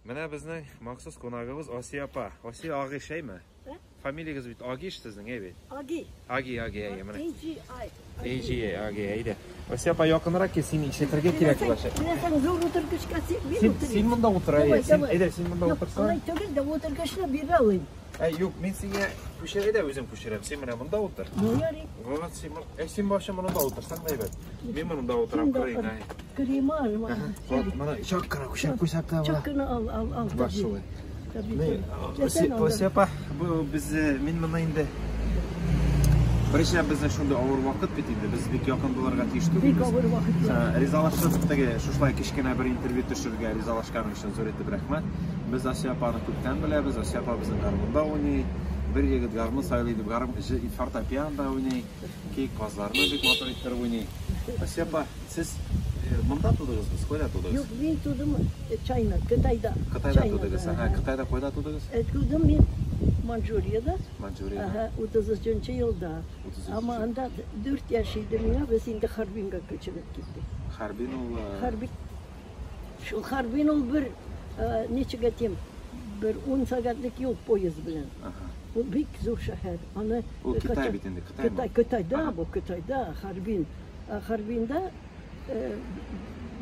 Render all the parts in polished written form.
Mana bizning maxsus qonog'imiz Osiyo opa. Osiyo og'i shaymi? Familiyangiz bit Ogish sizning, evet. Agi, mana. Agi, ayda. Osiyo opa yaqinroq ke seni ishlatirga kerak bo'lsa. Sen zo'r o'tirgishga Sen bunda o'tir, sen bunda o'tirsan. Olay tugul da o'tirgishni bera oling. Yo'q, men senga pusharayda o'zim pusharam. Sen mana bunda o'tir. Yo'q, sen boshqa bunda o'tirsan, maybat. Men bunda o'tirib ko'ray. Kremar. Mana chokkara ko'rsatdi. Chokkani al. Boshqa. Osiyo opa, bu biz men mana endi birinchi bizning shunday og'ir vaqt bitdi. Biz bek yaqin bularga tegishdik. Bek og'ir vaqt. Rizalashishga shushlar kichkina bir intervyu tushirga rizalashganim uchun zo'r etib rahmat. Biz Osiyo opani ko'pdan bilamiz. Osiyo opa bizning garmonda o'ynaydi. Bir yigit garmon saylaydi, garmon fortepianoda o'ynaydi. Key qozlarni bek motor ettirib o'ynaydi. Osiyo opa, siz bunda tug'dingizmi? Qo'yda tug'dingiz? Yo'q, men tug'dim China, Xitoyda. Xitoyda tug'dingiz. Xitoyda qo'yda tug'dingiz? Tug'dim men Manchuriyada. 33-yilda. Ama anda 4 yaşıydım ya, biz indi Harbin'e köçülüp gittik. Harbin ol? Şu Harbin ol bir, neçe diyeyim, bir 10 saatlik yol poyuz bilen. Bu büyük zor şehir. O Kitay bitindi, Kitay'da, Harbin. Harbin'de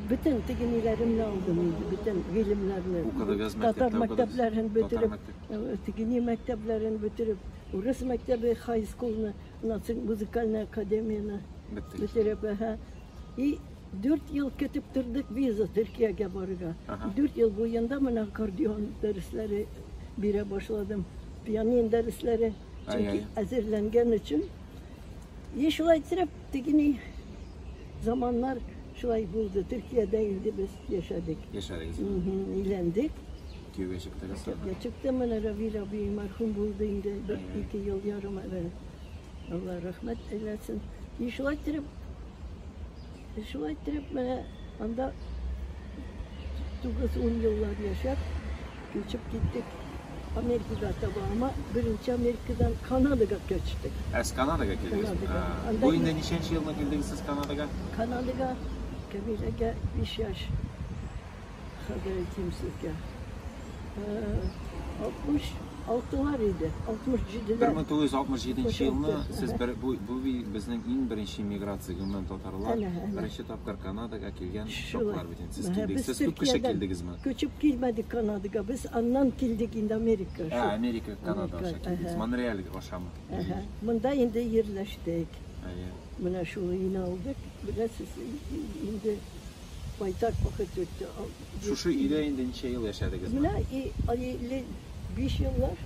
bütün tiginilerimle aldım, bütün bilimlerini, Tatar mekteplerini bitirip, tigini mekteplerini bitirip, Rus mektebi, high school'unu, müzikalne akademiyini bitirip, 4 yıl ketip durduk vize Türkiye'ye barıga. 4 yıl boyunca ben akordeon dersleri bire başladım, piyanin dersleri, çünkü hazırlangan için. Şulay tirip tigini zamanlar şulay buldu. Türkiye'deydi biz yaşadık. Yaşadınız. İlendik. Köy'e çıktınız. Çıktım ben Ravi merhum buldu indi. 2 yıl yarım evvel. Allah rahmet eylesin. Şulay tirip bana anda 9-10 yıllar yaşar. Göçüp gittik. Amerika'da tabi ama birinci Amerika'dan Kanada'ya göçtük. Kanada'ya geldiniz. Bu yılda neçenci yılına geldiniz siz Kanada'ya? Kanada'ya Kabile'ye 5 yaş kadar kimsizge. 66'lar idi, 67'ler. 1967 yılını siz bu bizning eng birinchi migratsiyaga umman Tatarlar birinchi topqir Kanadaga kelgan şoklar bitin. Siz keldingiz. Siz ko'p kishi keldingizmi? Ko'chib kelmadik Kanadaga. Biz andan keldik endi Amerika. Amerika, Kanada o'sha keldingiz. Montrealga o'shami? Bunda endi yerleştik. Mana shu yini oldik. Bilasiz endi baytar vaqt o'tdi. Shu uyda endi necha yil yashadingiz? Mana 5 yıllar.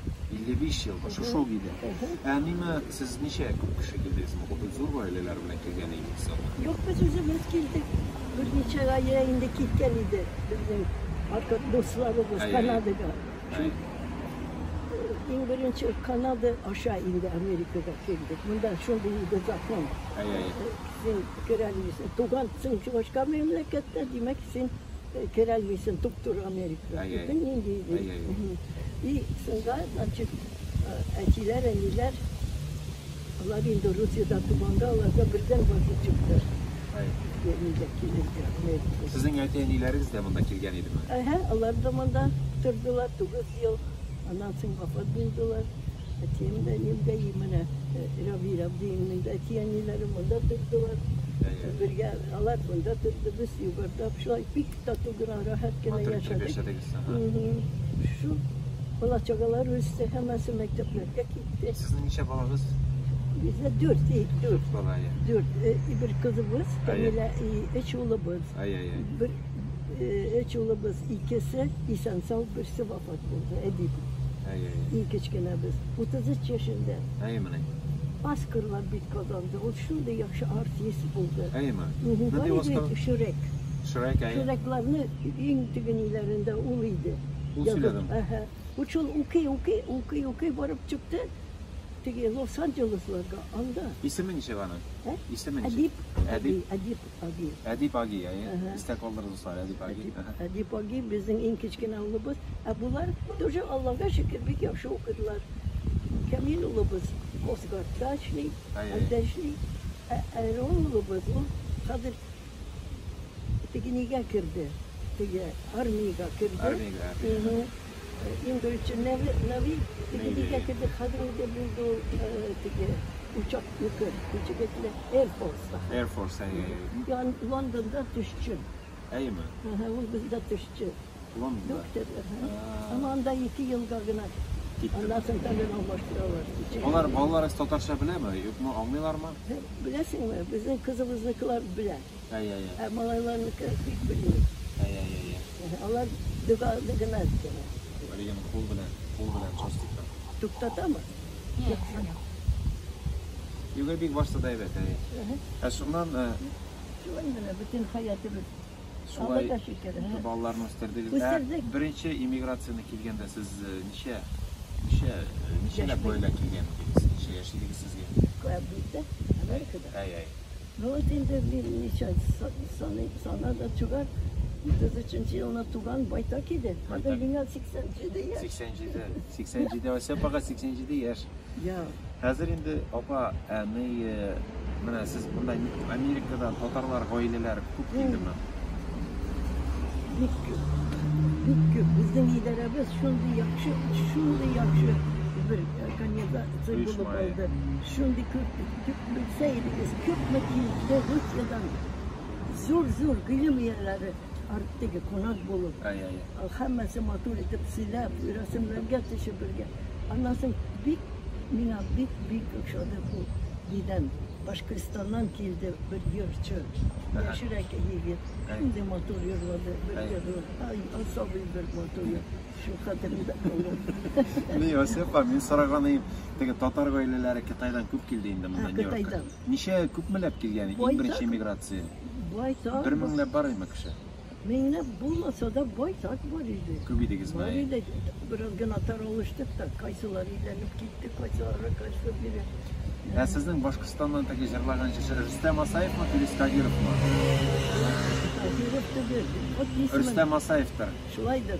55 yıl şu uyda. Nima siz necha ko'p kishi keldingizmi? Ko'p zo'r oilalar bilan kelganingiz? Yo'q, biz o'zimiz keldik. Bir necha oy endi ketgan edi. Bizning arka do'stlarimiz Kanadaga. En birinchi Kanada aşağı indi Amerika'da keldik. Bundan şunday edi zakon. Sen kiralıysan, tuğansın şu başka memlekette demek sen kiralıysan doktor Amerika'da. İyi, sonra açık etiler, onlar indi Rusya'da tumanda, onlar da birden vakit çıktı. Sizin etileriniz de bunda kelgan edimi? Onlar zamanında durdular, 9 yıl. Ondan sonra vefat buldular. Etiyem benim de yemine Rabbi'nin de etiyenilerim onda durdular. Birge Allah bunda durdu, biz yukarıda şöyle bir tatlıgıra rahat gene yaşadık. Şu balaçakalar üstü hemen mekteplerge gitti. Sizin neçe balanız? Bizde 4 balaya. 4. Bir kızımız, Kamila, 3 oğlumuz. Bir 3 oğlumuz, ikisi İsansal, birisi vefat buldu, Edip. İlk içkine biz. 33 yaşında. Oscar'lar bit kazandı. O şimdi yaşı artist buldu. Ne diyor Oscar? Şürek. Şüreklerini en tiginilerinde uluydu. Usulledim. Uçul okey varıp çıktı. Tigi Los Angeles'larga anda. İsmi ne var? İsmi ne? Edip Agi ya. İstakollarınız var Edip Agi. Edip Agi bizim en küçük oğlumuz. Bunlar doje Allah'a şükür bir yaşı okudular. Kamil oğlumuz Oscar Taşli, Antaşli, Erol oğlumuz o kadar tiginiye girdi. armiyaga kirdi. Şimdi için nevi tekrar kadroda buldu uçak yukarı küçükle Air Force'da. Air Force Yani London'da düştü. İyi mi? O bizde düştü. London'da. Ama anda 2 yıl kalgına. Ondan sonra tabii almıştırlar. Onlar ballar Tatarca bilir mi? Yok mu? Anlıyorlar mı? Bilesin mi? Bizim kızımızdakiler bilir. Malaylarınki pek biliyor. Onlar dıgınaz gene. Öyle kol bilen çözdükler. Tuktat ama. Yukarı bir varsa da evet. Şundan bütün hayatımız. Şulay ballarını gösterdik. Birinci immigrasyona kelgende siz neçe boyla kelgendiniz? Neçe yaşadınız sizge? Bizde Amerika'da. Rotin'de bir neçe sana da çıkar. 33. yılına tugan baytak idi. Hatta dünya 80'de yer. 80'de olsa fakat 80'de yer. Ya. Hazır indi opa mana siz bunday Amerika'da Tatarlar aileler ko'p keldimi? Büyük bizden liderimiz şunday yaxshi bir organizatsiya bo'lib oldu. Shunday ko'p bilsaydingiz, ko'p makilda Rusiyadan zo'r bilim yerlari Artdagi konak bo'lib. Hammasi motor etib silab, rasmlarga tashabburga. Anasın bik o'xshadi bu didan. Boshqirdistondan keldi bir yurtchi. Yashirak yigit. Shunday motor yurladi, bir yurladi. Asobiy bir motor. Shu xatirimda qoldi. Ne yo'sa, men so'raganim, Tatar oilalari Xitoydan ko'p keldi endi bundan Nyu-Yorkka. Necha ko'pmilab kelgan eng birinchi immigratsiya? Boytoq. 1000 bormi kishi? Minglab bo'lmasa da boytoq bor edi. Ko'p edingizmi? Bor edi. Birozgina tarolishdik da, qaysilari ilanib ketdi, qaysilari qaytib biri. Sizning Boshqirdistondan jirlagan Rustam Asayevmi, Turis Kadirovmi? Rustam Asayevdir. Shulaydir.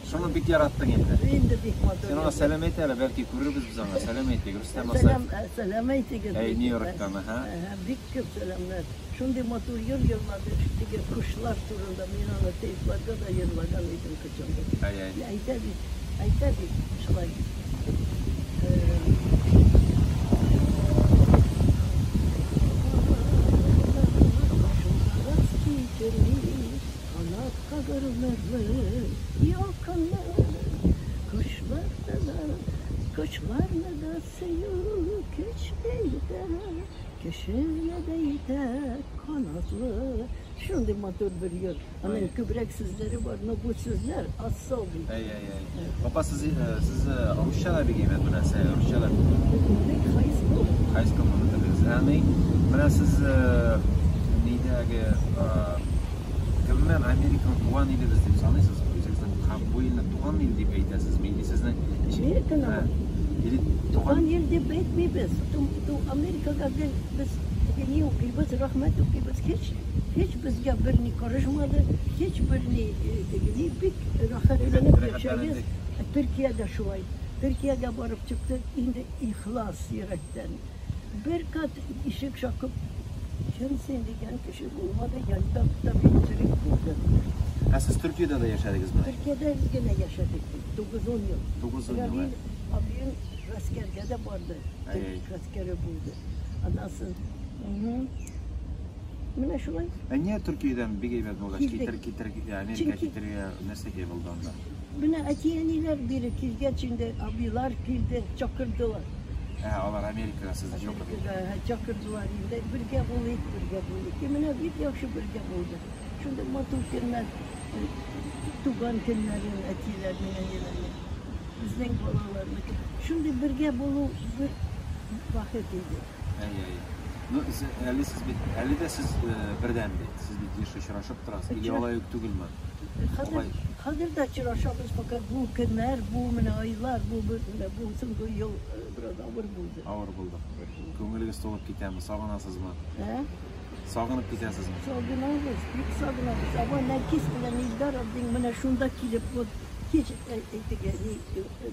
Shuni bek yaratding endi. Endi bek motor. Sen ona salam aytaylik, balki ko'ribmiz biz ona. Salam aytaylik Rustam Asayev. Salam aytaylik. Nyu-Yorkdan, Bek ko'p salamlar. Shunday motor yurganda ishtiga qushlar turida men ona tezlarga da yurmagan edim qachonda. Aytadi. Shulay. Kanat kagırları yakanlar, kuşlarla da suyu keçeyde kanatlı. Şimdi motor veriyor. Ama kübrek sözleri var. Bu sözler asıl değil. Baba siz Rusçalar bir giymet buna sen Rusçalar. High school mu dediniz? Yani buna siz neydi kimden Amerikan tuğan ili biz sanıyorsunuz. Bu ilde tuğan ili deyip aytasınız mı? Sizden Amerikan tuğan ili deyip aytmayız. Amerika'da biz yeni okuyup rahmet okuyup hiç bizga birini karışmadı, hiç birini bir rahatlanıp yaşayız. Türkiye'de şulay. Türkiye'de varıp çıktık, indi ihlas yürekten. Bir kat işik şakıp, kimsin diyen kişi bulmadı, yani tabii sürekli buldu. Siz Türkiye'de de yaşadınız mı? Türkiye'de biz gene yaşadık, 9-10 yıl. 9-10 yıl, evet. Abim askerge de vardı, askeri buldu. Anasın. Mine şulay. Niye Türkiye'den bir geyvet oldu? Amerika getiriyor, nerse geyveldi onda? Mine atiyeniler biri kilgeçinde abiler kilde çakırdılar. Onlar Amerika'da sizde çakırdılar. Çakırdılar indi. Birge bulduk. Mine bir yakşı birge buldu. Şimdi motor kenler, tugan kenlerin atiler mine yelerine. Bizden balalarını. Şimdi birge bulup bir vakit idi. Әлі de siz birden de, siz bir şaşırışıp durasınız. İyi olay yok değil mi? Hazır da çırışabız fakat bu günler, bu aylar, bu sınıfı yıl biraz ağır buldu. Ağır buldu. Köngülüğüz dolup gitemiz, sağınasız mı? Sağınıp gitesiniz mi? Sağınamız, büyük sağınamız. Ama nekis bilen İldar abdin bana şunda kilip bu hiç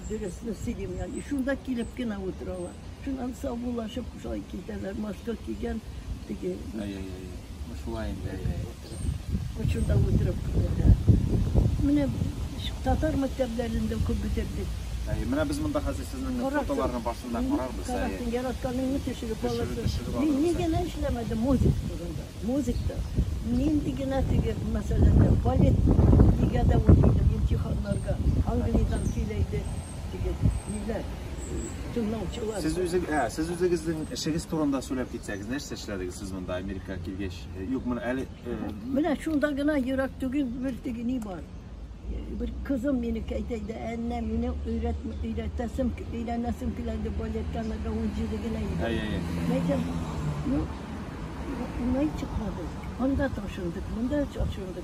dürüstünü sileyim yani. Şunda kilip yine otururlar. Şundan savunlaşıp şöyle giderler, maske giygen. Şulayın. Koçunda oturup. Mine Tatar mekteplerinde okul bitirdik. Mine biz bunda hazır sizin fotolarının başında karardı. Karatın yaratkanlığını teşirip olasın. Niye gene işlemedi müzik durumda. Müzikte. Niye gene mesela balet ligada oynaydı imtihanlarga. Angliyadan kileydi. Niler. Siz özünüzün işiniz turunda söylep gitseniz, ne seçlediniz siz bunda Amerika kilgeç? Yok bunu eli... Mine şunda gene yıraktığın bir tigini var. Bir kızım beni kayıtaydı, annem yine öğretesim, öğrenesim kilerde baletten de oyunculukuna gidiyor. Neyse, ne çıkmadı. Onda taşındık, bunda taşındık.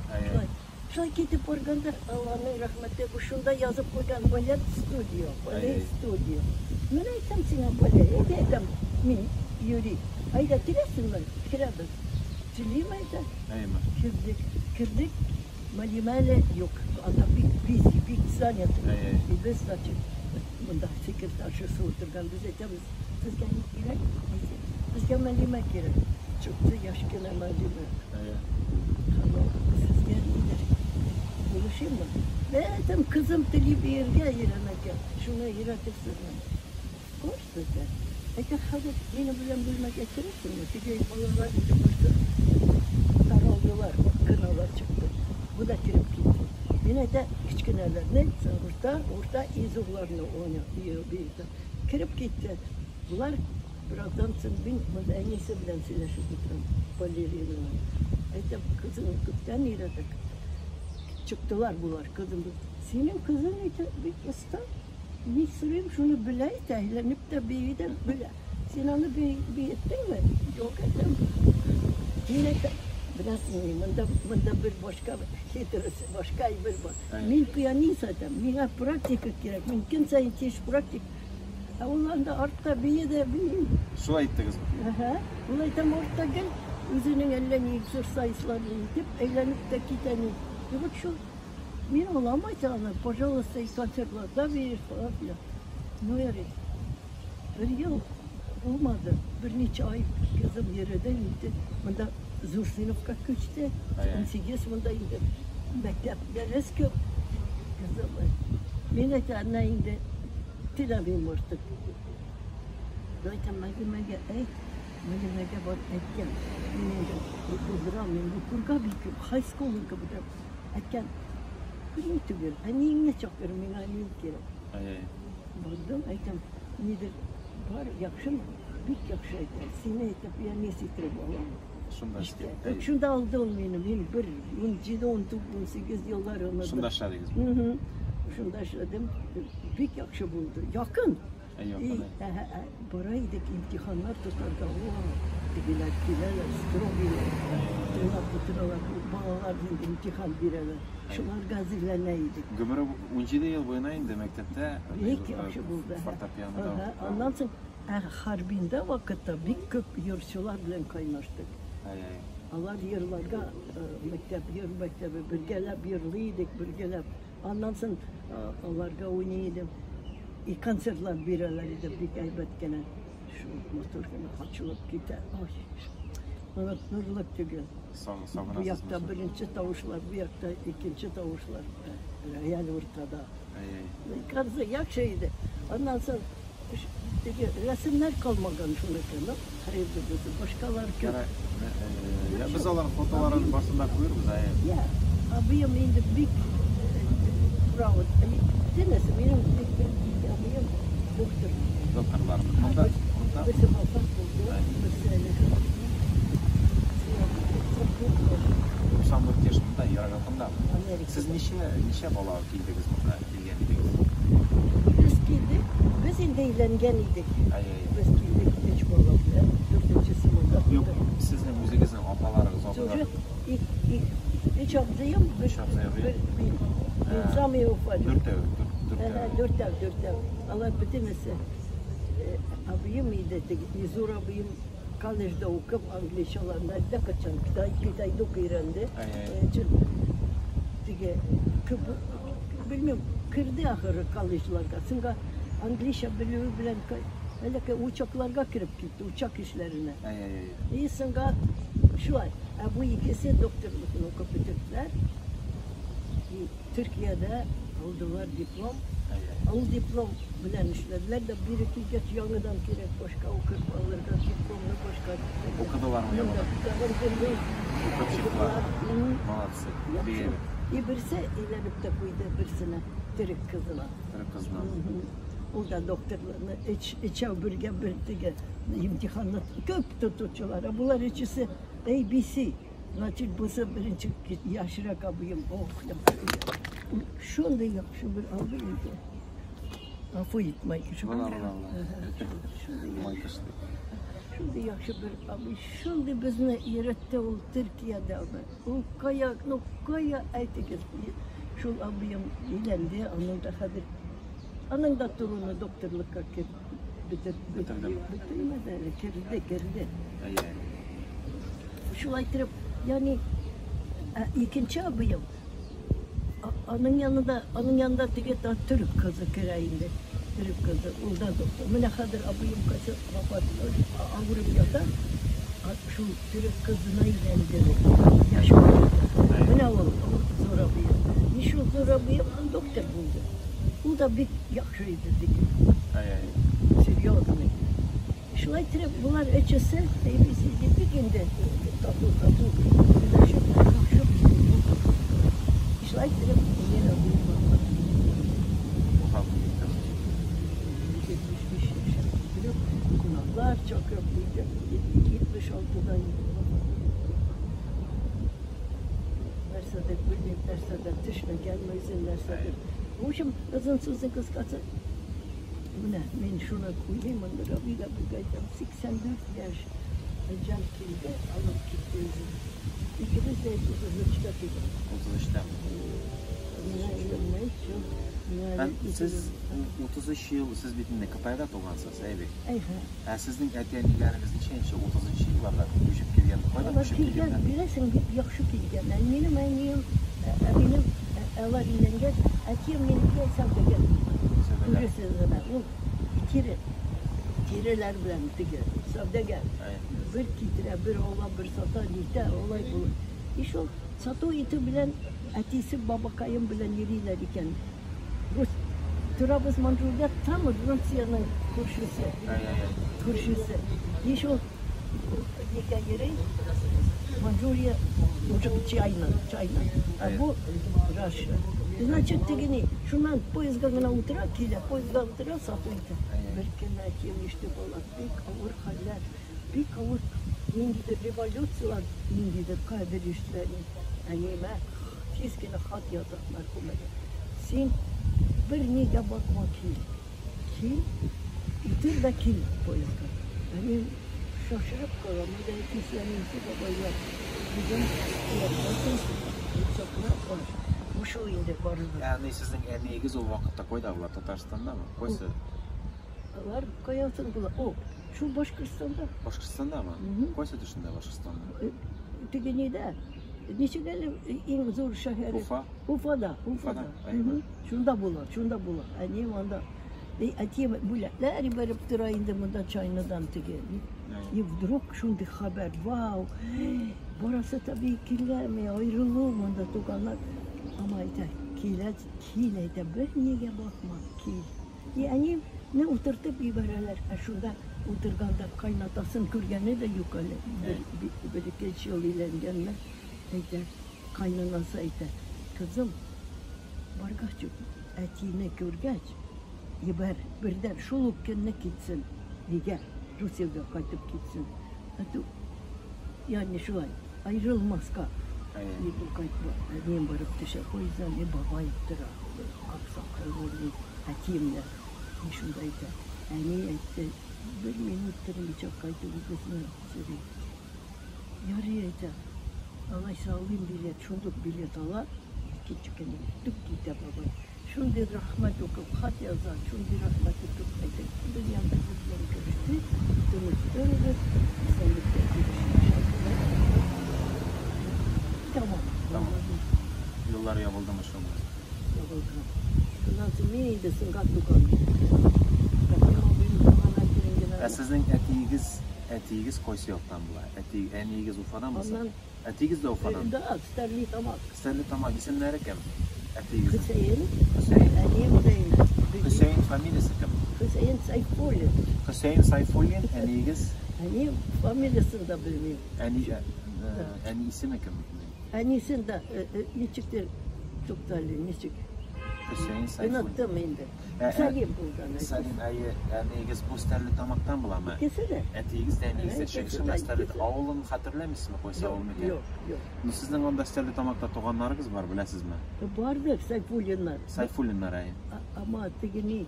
Şöyle gidip organda Allah'ın rahmeti bu şunda yazıp koydan balet stüdyo, balet stüdyo. Ben aytam sana balet, aytam min yürü. Ayda kiresin var, kiradır. Çiliyim ayda. Kirdik. Malimale yok. Anda bir zannet. Biz de bunda sekreterşisi oturgan biz etemiz. Siz gelmek gerek. Biz gelmek gerek. Çok da yaş gelen malime. Siz gelmeyidir. Buluşayım mı? Ben kızım dili bir yere yürümek ya. Şuna yürütürsün. Hoş dedi. Eğer hadi yine bilmek getirirsin mi? Tigey olanlar gidip başta daralıyorlar. Kınalar çıktı. Bu da kirip gitti. Yine de küçükler neyse orada izurlarını oynuyor bir de. Kirip gitti. Bunlar birazdan bin en iyisi bilen sileşirdik. Balerinalar. Ayda kızını kıptan yaradık. Çıktılar bunlar kızım. Senin kızın bir usta. Ne süreyim şunu bile tehlenip de bir de bile. Sen onu bir ettin mi? Yok ettim. Yine de biraz bunda bir başka getirisi, başka bir var. Min piyanist adam, min praktik gerek, mümkünse yetiş praktik. Onlar da artta bir de bir. Şuna gittiniz mi? Bunlar tam orta gel, üzerinin ellerini egzersizlerini yitip, eğlenip de kiteni. Bak şu, min olamayız ana, pожалуйста, konservlarda verir falan filan. Ne yarar? Bir yıl olmadı, bir neçe ay kızım yerden gitti. Bunda zor sınıfka küçtü. 18 bunda indi. Mektepler eski kızım. Minnet anne indi. Tilavim artık. Zaten Malimege var etken. Minnet bu dramın bu kurga bir high school'un kapıda etken. Kırmızı bir. Annem ne çok görmüyor annem kere. Buldum aytam nedir var yakışın bir yakışaydı. Sine etip yani sitrip olan. Şunda aldım benim bir 17 18 yıllar olmadı. Şunda aşağıdayız. Şunda aşağıdım. Bir yakışı buldu. Yakın. Buraydık imtihanlar tutardı. Digiler, strobiler. Tırnak, bağlar imtihan bireler. Şunlar gazilerleydik. Gömürü 17 yıl boyuna indi mektepte. İlk yakışı buldu. Fortepianoda. Ondan sonra harbinde vakitte bir köp yurtçular bilen kaynaştık. Allah yıllarga mektebi birgelep yırlıydık birgelep. Ondan sonra onlarga oynaydım. Konsertler bireleriydi bir aybet gene. Şu motor gene açılıp gitti. Evet, nurluk tügün. Bu yakta birinci tavuşlar, bu yakta ikinci tavuşlar. Yani ortada. Karısı yak şeydi. Ondan sonra resimler kalmadan şunu kanal. Hayırlısı başkalar ki. Ya biz onların fotoğraflarının başında koyuyoruz. Ya, abim indi big proud. Denesi benim abim doktor. Doktorlar. Bizim afak buldu. 94 yaşında yaratımda. Siz nişe bala giydiniz burada? Biz giydik. Biz ilgilengen idik. Biz giydik hiç bala. 4. sınıfta. Yok, sizin müziğinizin apalarınız oldu. Çocuk hiç abzayım. Hiç abzayım. İnsan yok var. 4 ev. 4 ev. Allah bitirmesi. Abim iyiydi. Yüzur abim kolejde okup Anglişalarında da kaçan kitay dok öğrendi. Bilmiyorum, kırdı ahırı kolejlarga. Çünkü Anglişa biliyor bilen hele ki uçaklarga kirip gitti, uçak işlerine. İyi sonra Şu an bu ikisi doktorlukunu okup bitirdiler. Türkiye'de aldılar diplom. O diplom bilen işlediler de bir iki geç yanıdan gerek başka okup alırlar diplomla başka. Okudular mı yanında? Okup çıktılar. Malatsı. Birisi ilerip de koydu birisine, Türk kızına. Türk kızına. O da doktorlarını içe bürge birlikte imtihanla köp tutucular. Bunlar ikisi ABC. Значит, bu birinci yaşına kabıyım. Oh ya. Şunu da yapşı bir alayım. Afı yitmek. Vallahi. Şimdi yaxşı bir abi, şimdi bizne yarattı o Türkiye'de abi. O kaya aytıgız. Şu abiyim ilendi, onun da hadir. Onun da torunu doktorlukka bitirmedi, girdi. Şu aytırıp, yani ikinci abiyim. Onun yanında tige da Türk kızı kirayında. Türk kızı, orada doktor. Mine hadir abiyim kaçı vefat Avrupa'da. Şu Türk kızına ilendi. Yaş vardı. Mine oldu, zor abiyim. Şu zor abiyim, doktor buldu. O da bir yakşıydı dige. Серьезно. Şu aytırıp bunlar öçesi, ABC'de bir günde kapı. Şu aytırıp yine abiyim. Kulaklar çok öpüydü. 76'dan dersedir, bilmeyip dersedir, dışına gelmezsin dersedir. Bu işim kızın kız katı. Bu ne? Ben şuna koyayım, onlara bir gaydım. 84 yaş can kilde alıp gitti. İkimiz de 33'te gidiyor. 33'te. Ben siz 33 yıl siz bitinde Kıtay'da doğansınız, evet. Sizin etkenlikleriniz neçe 30 yıllarda düşüp gelgen, koyda düşüp gelgen? Bilesin, yaxşı gelgen. Benim evler ilengen, etiyem yenilgen sevdegen. Kuyusuzuna, o tiriler bilen tige, sevdegen. Bir kitire, bir oğlan, bir sata, nite, olay bu. İş o, satı iti bilen, etisi babakayım bilen yeriler iken. Trabzon'da tam Rusya'nın kurşusu. İş o yeri Manchuriya çayla. Bu Rusya. Значит, тыгини, шунан поезга гына утыра, киле, поезга утыра сатуйты. Bir kere yemişti bolar, bir kavur, indidir revolüsyolar, indidir kaybedişlerini. Anime, fiskine hat yazaklar kumeli. Sen bir nege bakma kil, bitir de kil poezga. Yani şaşırıp kalan, bir de yetişyenisi babayla bizim yapmasın, çoklar var. Bu şu indi barıdır. Yani sizin emeğiniz o vakitte koydalar Tatarstan'da mı? Koysa? Var koyarsın bula. O şu Başkırstan'da. Başkırstan'da mı? Koysa dışında Başkırstan'da. Tigini'de. Neçigeli en zor şehir. Ufa'da. Şunda bula. Annem onda. Atiyem bulatlar verip durayında mında çaynadan tigeni. И вдруг şunda haber. Wow. Burası tabii kirlenme ayrılığında tuganlar. Ama kile de bir neye bakma kil. Yani ne oturtup ibareler. Şurada oturganda kaynatasın kürgeni de yukarı. Bir iki yıl ilergenler. Kaynanası eder. Kızım, bargahçı etine kürgeç. Yiber birden şuluk kendine gitsin. Diye Rusya'da kayıtıp gitsin. Yani şu an ayrılmaz ka. Bu kayıtlı. Annem barıp dışa. O yüzden baba yıktıra. Aksakalları, hakimle. Şundaydı. Anne etti. Bir minutların çok kayıtlı bu kızını sürüyor. Yarıydı. Allah sağlayayım bilet, şunduk bilet ala. Küçükken tık gitti baba. Şundi rahmet okup, hat yazar. Şundi rahmet okup. Dünyada kızları görüştü. Öyle İstanbul'da görüşmüş. Tamam. Yollar yapıldı mı şu anda? Yapıldı. Nasıl neydesin katlı kaldı? Sizin ettiğiniz Etiğiz Koysiyot'tan bular. Eniğiz Ufa'dan mısın? Etiğiz de Ufa'dan. Da Sterli Tamak. Sterli Tamak isimleri kim? Etiğiz. Hüseyin. Hüseyin. Eniyim Zeynep. Hüseyin familyası kim? Hüseyin Sayfulin. Hüseyin Sayfulin. Eniğiz. Eniyim familyasını da bilmiyorum. Enisi mi kim? Eniysin de niçiktir doktorlu niçik. Hüseyin Sayfulin. Unuttum indi. Salim buradan. Salim ayı eniğiz bu Sterli Tamak'tan bulamı. İkisi de. Etiğiz de eniğiz. Şekşin Sterli Oğlunu hatırlamışsın mı koysa oğlum iken? Yok. Sizin onda Sterli Tamak'ta doğanlarınız var bilesiz mi? Vardır Sayfulinler. Sayfulinler ayı. Ama tigini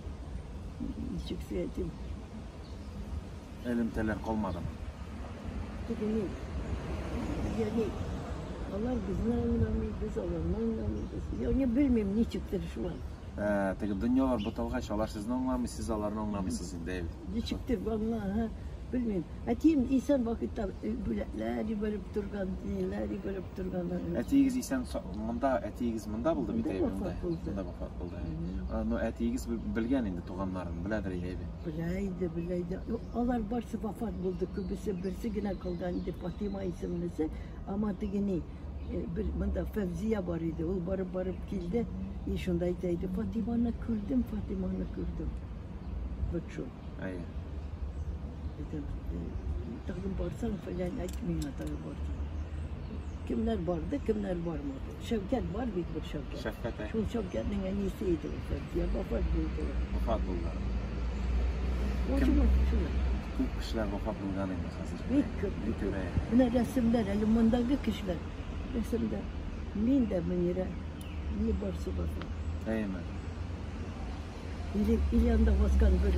niçik sevdim. Elimteler kolmadı mı? Tigini. Yani Allah bizden anlamıyor, biz Allah'dan anlamıyoruz. Yani bilmiyorum niçiktir şu an. Tegi dünyalar bu tavga şalar sizin anlamı, siz alarını anlamıyorsunuz değil mi? Niçiktir vallahi bilmiyorum. Atayım insan vakitte büyükleri verip durgan, dinleri verip durganlar. Etiğiz insan etiğiz mında buldu bir teybi Mında vafat buldu. Mında vafat buldu. No etiğiz bilgen indi doğanların, biledir yeybi. Bileydi. Onlar varsa vafat buldu. Birisi yine kaldı indi Fatima isimlisi. Ama tigini bunda Fevziye var idi. O barıp geldi. Şundaydı. Fatima'nı kürdüm. Bıçım. Ayı. Takım barsan falan etmeyin takım barsan. Kimler vardı, kimler varmadı. Şevket var bir Şevket. Şevket ayı. Şu Şevket'in en iyisiydi o Fevziye. Vafat buldu. Vafat buldu. Şuna. Büyük kişiler vafat bulganıydı hazır. Büyük. Buna resimler, elimindeki kişiler. Resimler. Min de minire. Ni barsı vafat. Değil mi? İlyanda Vaskan bir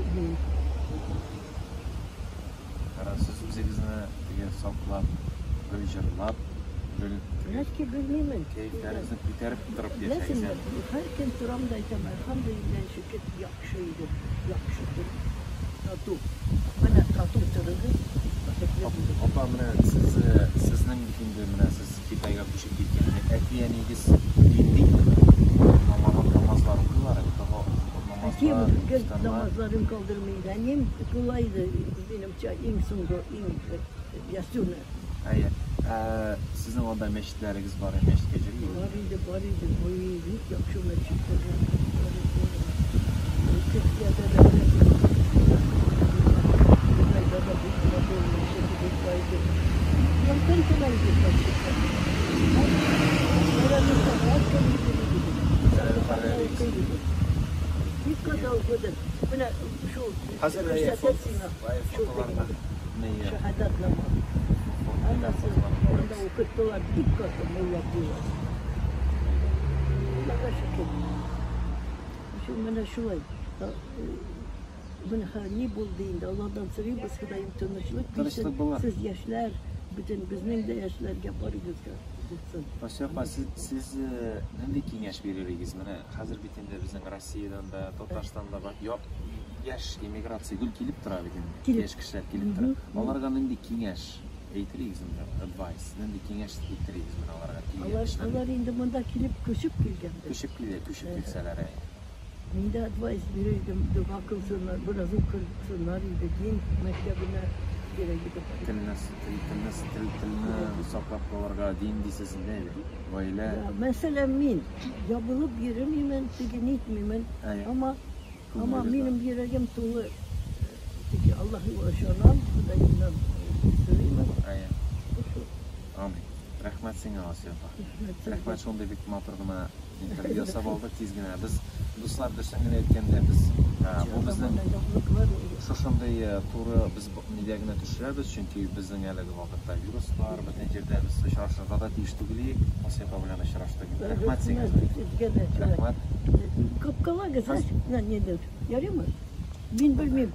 Siz bizimizine saklap, öldürüp, belki bilmem. keyiflerinizi bitirip durup Nasıl? yaşayacağız. Her gün duramdaydım. Elhamdülillah şükür yakışıdır. Tatu. Bana tatu tırıldı. Opa sizin düşündüğümüne siz kitaya düşüp gittiğinde etiyeniz dindik mi? Namazlar okuyorlar. Namazlarım kaldırmaydı. Annem kolaydı. Benim en sonunda yaşıyorlar. Hayır. Sizin orada meşitleriniz var, meşit geceliği. Var idi. Büyük yakşı meşitleri. Türkiye'de de yakın kolaydı. Bir kadar okudum. Buna şu Hazır fotoğraflar neyi? şehadet namazı. Anlasın. Orada okuttular. Dikkatli Molla diyor. Allah'a şükür. Şu bana şu var. Bana hani bulduğunda Allah'tan sırayım. Baskıdayım tanışlık. Siz yaşlar, bütün bizim de yaşlar yaparız. Başka siz ne kengaş verirsiniz? Hazır bitinde bizim Rusya'dan da, Tatars'tan da bak yok. Yaş emigratsiya gül kelip tura bitin. Yaş kişiler kelip tura. Onlarga ne kengaş aytırırsınız? Advice. Ne kengaş aytırırsınız onlarga? Allah indi bunda kelip köşüp kelgende. Köşüp kelseler. Minde advice verirdim. Dua kılsınlar, biraz kılsınlar. Din mektebine Tilini saklap kolarga din disesiz değil mi? Öyle. Mesela min, yapılıp yürümeyim, tigini etmeyim ama benim yüreğim tuğlu. Allah'ı aşağılam, Kudayımdan söyleyeyim. Amin. Rahmet sana Asya. Rahmet şonda bir matırgına intervyu savalda tizgine. Biz dostlar dışında etkende biz bu bizden şoşonday turu biz mediagına düşürüyoruz çünkü bizden yerlerde vakitte virüs var. Bütün yerde biz şarşıda da tiştugili Asya problemi şarşıda. Rahmet sana. Rahmet. Kapkala güzel. Ne nedir? Yarıyor mu? Bin bilmem.